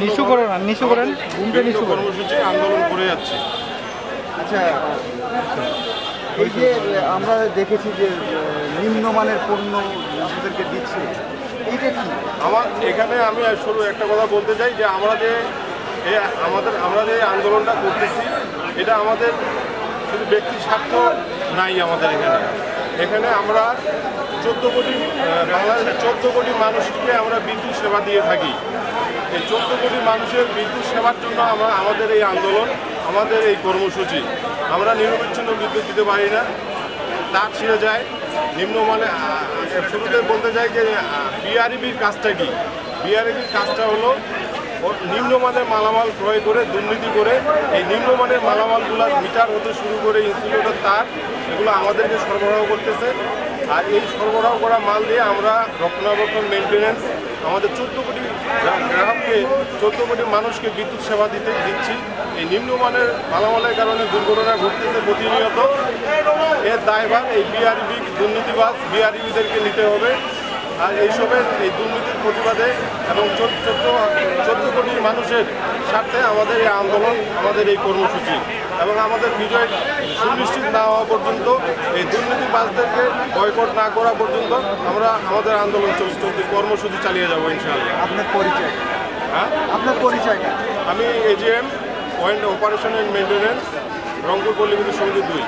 নিচু করেন না, নিচু করেন, ঘুমটা নিচু করেন। কর্মসূচি আন্দোলন করে যাচ্ছে। আচ্ছা, এই যে আমরা দেখেছি যে নিম্নমানের পণ্য আমাদেরকে দিচ্ছে, এইটা কি? আমার এখানে আমি শুরু একটা কথা বলতে চাই যে আমরা যে আন্দোলনটা করতেছি এটা আমাদের শুধু ব্যক্তি স্বার্থ নাই। আমাদের এখানে আমরা 14 কোটি বাংলাদেশের 14 কোটি মানুষকে আমরা বিদ্যুৎ সেবা দিয়ে থাকি। এই 14 কোটি মানুষের বিদ্যুৎ সেবার জন্য আমাদের এই আন্দোলন, আমাদের এই কর্মসূচি। আমরা নিরবিচ্ছিন্ন বিদ্যুৎ দিতে পারি না, তার ছিঁড়ে যায় নিম্নমানে। শুরুতে বলতে চাই যে বিআরইবির কাজটা কি। বিআরইবির কাজটা হলো নিম্নমানের মালামাল ক্রয় করে দুর্নীতি করে এই নিম্নমানের মালামালগুলো মিটার হতে শুরু করে ইনসুলেটর তার এগুলো আমাদেরকে সরবরাহ করতেছে। আর এই সরবরাহ করা মাল দিয়ে আমরা রক্ষণাবেক্ষণ মেনটেন্যান্স আমাদের 14 কোটি গ্রাহককে 14 কোটি মানুষকে বিদ্যুৎ সেবা দিচ্ছি। এই নিম্নমানের মালামালের কারণে দুর্ঘটনা ঘটতেছে প্রতিনিয়ত। এর দায়ভার এই বিআরইবি দুর্নীতিবাজ বিআরইবিদেরকে নিতে হবে। আর এইসবের এই দুর্নীতির প্রতিবাদে এবং 14 কোটি মানুষের স্বার্থে আমাদের এই আন্দোলন, আমাদের এই কর্মসূচি এবং আমাদের বিজয় সুনিশ্চিত না হওয়া পর্যন্ত, এই দুর্নীতিবাজদেরকে বয়কট না করা পর্যন্ত আমরা আমাদের আন্দোলন চলতি কর্মসূচি চালিয়ে যাবো ইনশাআল্লাহ। আপনার পরিচয়? হ্যাঁ, আপনার পরিচয়টা? আমি AGM point operation and maintenance Rangpur পল্লী বিদ্যুৎ সমিতি 2।